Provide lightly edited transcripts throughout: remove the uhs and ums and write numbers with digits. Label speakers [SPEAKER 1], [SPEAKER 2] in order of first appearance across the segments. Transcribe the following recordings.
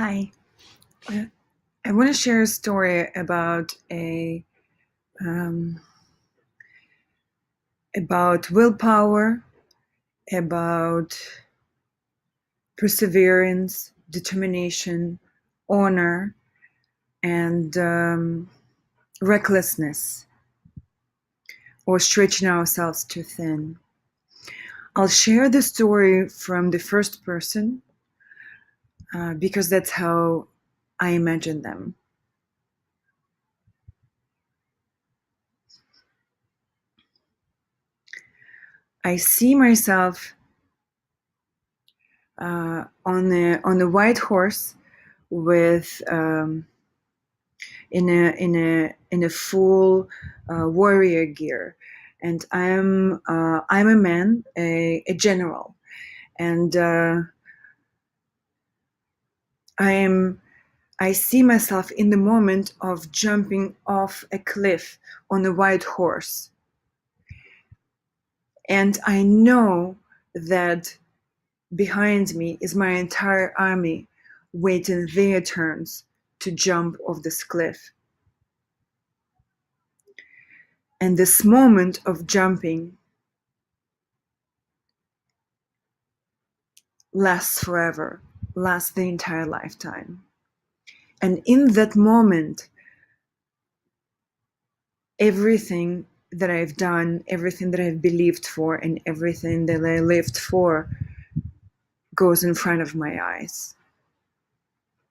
[SPEAKER 1] Hi. I want to share a story um, about willpower, about perseverance, determination, honor, and recklessness, or stretching ourselves too thin. I'll share the story from the first person because that's how I imagine them. I see myself on a white horse with in a full warrior gear, and I'm a man, a general, and I see myself in the moment of jumping off a cliff on a white horse, and I know that behind me is my entire army waiting their turns to jump off this cliff. And this moment of jumping lasts forever, lasts the entire lifetime. And in that moment, everything that I've done, everything that I've believed for, and everything that I lived for goes in front of my eyes.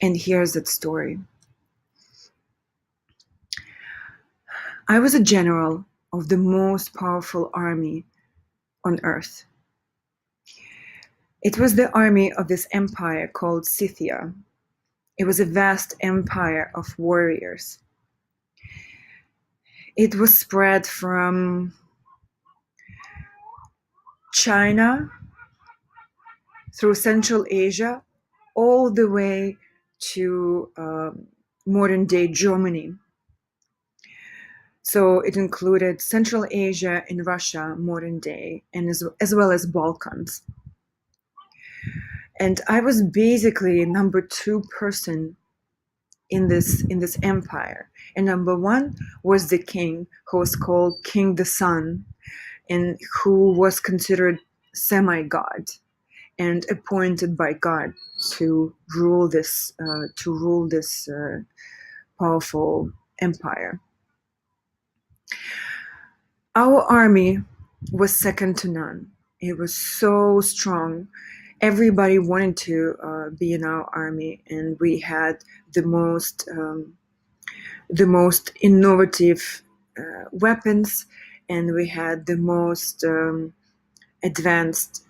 [SPEAKER 1] And here's that story. I was a general of the most powerful army on earth. It was the army of this empire called Scythia. It was a vast empire of warriors. It was spread from China through Central Asia all the way to modern day Germany. So it included Central Asia and Russia, modern day, and as well as Balkans. And I was basically number 2 person in this empire. And number 1 was the king, who was called King the Sun, and who was considered semi-god and appointed by God to rule this powerful empire. Our army was second to none. It was so strong. Everybody wanted to be in our army, and we had the most innovative weapons, and we had the most advanced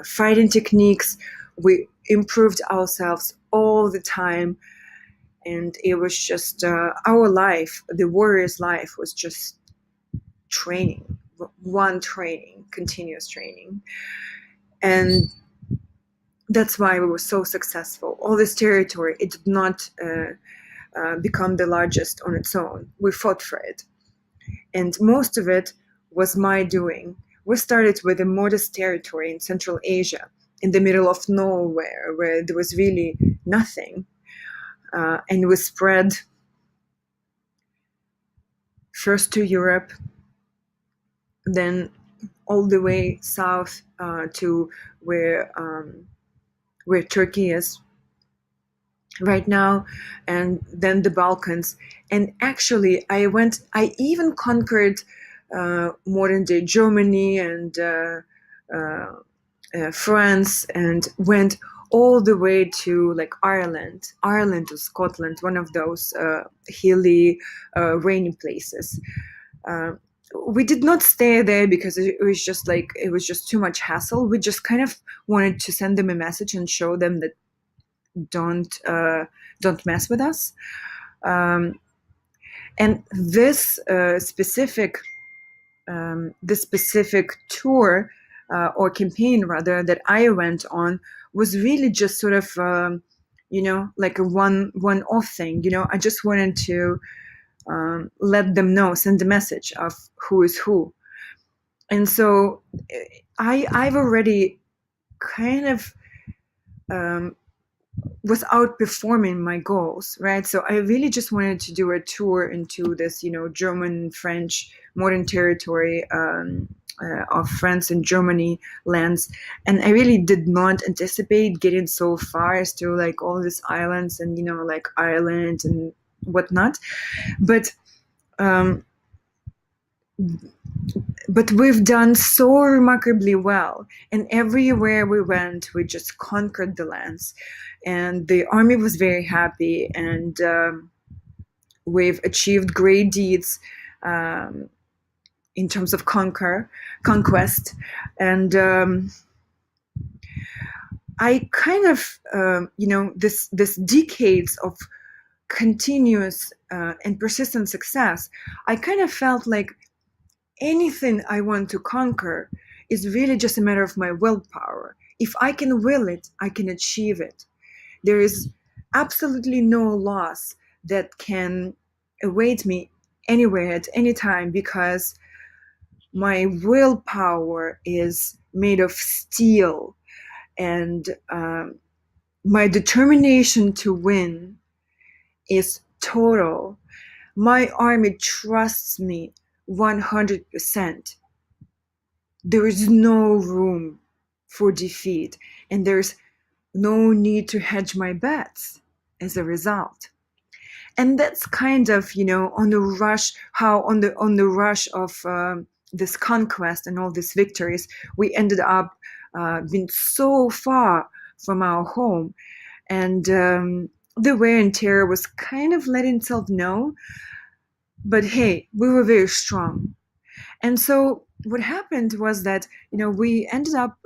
[SPEAKER 1] fighting techniques. We improved ourselves all the time, and it was just our life, the warrior's life, was just training, continuous training. And that's why we were so successful. All this territory, it did not become the largest on its own. We fought for it, and most of it was my doing. We started with a modest territory in Central Asia, in the middle of nowhere, where there was really nothing, and we spread first to Europe, then all the way south to where Turkey is right now, and then the Balkans. And actually, I even conquered modern day Germany and France, and went all the way to like Ireland or Scotland, one of those hilly, rainy places. We did not stay there because it was just too much hassle. We just kind of wanted to send them a message and show them that don't mess with us. And this specific tour or campaign rather that I went on was really just sort of like a one-off thing. I just wanted to let them know, send the message of who is who. And so I've already kind of was outperforming my goals, right? So I really just wanted to do a tour into this, German, French, modern territory of France and Germany lands. And I really did not anticipate getting so far as to like all these islands and, like Ireland and whatnot. But um, but we've done so remarkably well, and everywhere we went we just conquered the lands, and the army was very happy, and we've achieved great deeds um, in terms of conquest. And I kind of this decades of continuous and persistent success, I kind of felt like anything I want to conquer is really just a matter of my willpower. If I can will it, I can achieve it. There is absolutely no loss that can await me anywhere at any time, because my willpower is made of steel, and my determination to win is total. My army trusts me 100%. There is no room for defeat, and there's no need to hedge my bets as a result. And that's kind of, on the rush, how on the rush of this conquest and all these victories, we ended up being so far from our home, and the wear and tear was kind of letting itself know. But hey, we were very strong. And so what happened was that, we ended up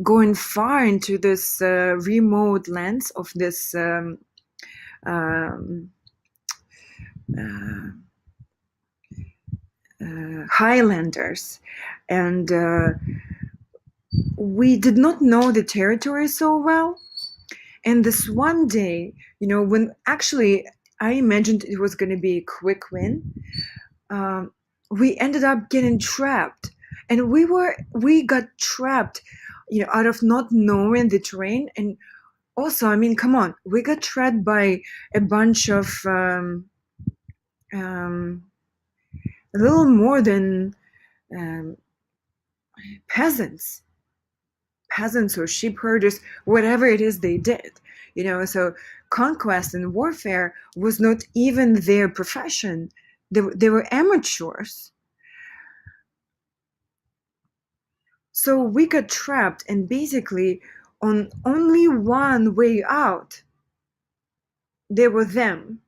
[SPEAKER 1] going far into this remote lands of this um, uh, Highlanders, and we did not know the territory so well. And this one day, when actually I imagined it was going to be a quick win, um, we ended up getting trapped, and we got trapped, out of not knowing the terrain. And also, I mean, come on, we got trapped by a bunch of um, a little more than um, peasants or sheep herders, whatever it is they did. So conquest and warfare was not even their profession. They were amateurs. So we got trapped, and basically on only one way out, there were them.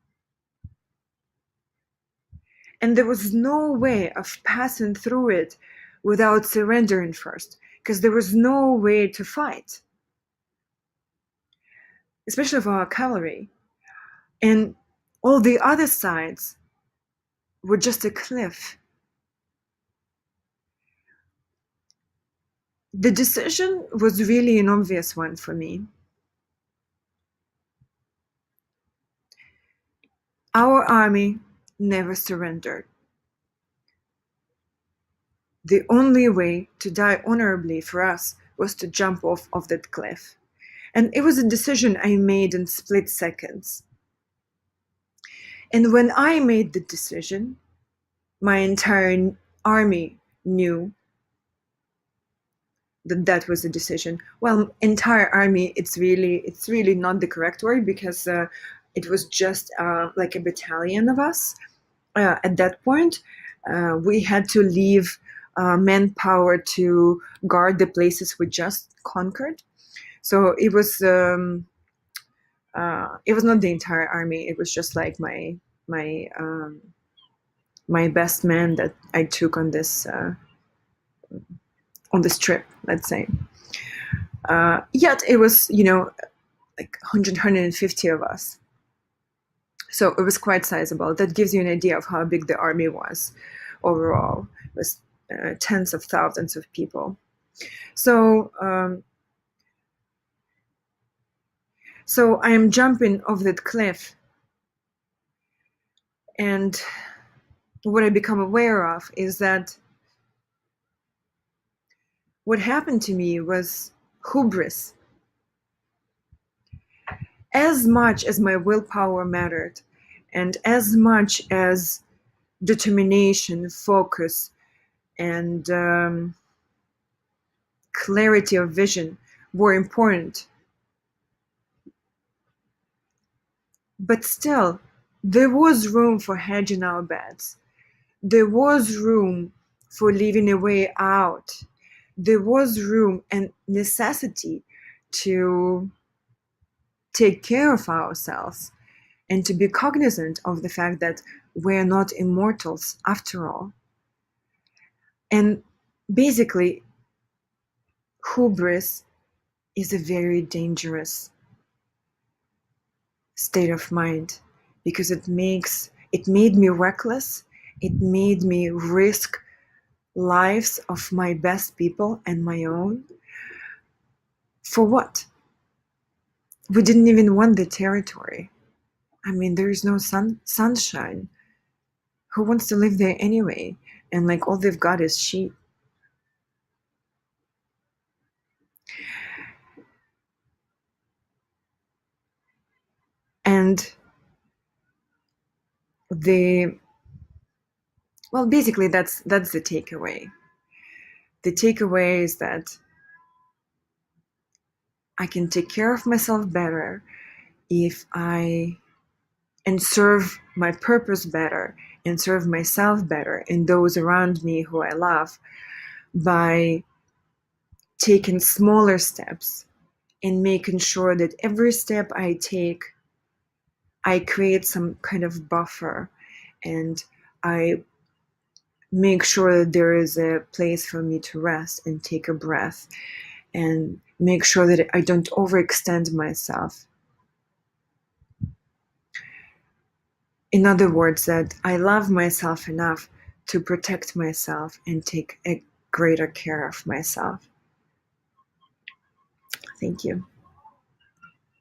[SPEAKER 1] And there was no way of passing through it without surrendering first, because there was no way to fight, especially for our cavalry. And all the other sides were just a cliff. The decision was really an obvious one for me. Our army never surrendered. The only way to die honorably for us was to jump off of that cliff. And it was a decision I made in split seconds. And when I made the decision, my entire army knew that that was a decision. Well, entire army, it's really not the correct word, because it was just like a battalion of us. At that point, we had to leave manpower to guard the places we just conquered. So it was not the entire army. It was just like my my best man that I took on this trip, let's say. Yet it was, like 100, 150 of us. So it was quite sizable. That gives you an idea of how big the army was overall. It was tens of thousands of people. So I am jumping off that cliff, and what I become aware of is that what happened to me was hubris. as much as my willpower mattered, and as much as determination, focus, and clarity of vision were important. But still, there was room for hedging our bets. There was room for leaving a way out. There was room and necessity to take care of ourselves and to be cognizant of the fact that we're not immortals after all. And basically, hubris is a very dangerous state of mind because it made me reckless. It made me risk lives of my best people and my own. For what? We didn't even want the territory. I mean, there is no sunshine. Who wants to live there anyway? And like all they've got is sheep. And basically that's the takeaway. The takeaway is that I can take care of myself better if I and serve my purpose better and serve myself better and those around me who I love by taking smaller steps and making sure that every step I take, I create some kind of buffer and I make sure that there is a place for me to rest and take a breath and make sure that I don't overextend myself. In other words, that I love myself enough to protect myself and take a greater care of myself. Thank you.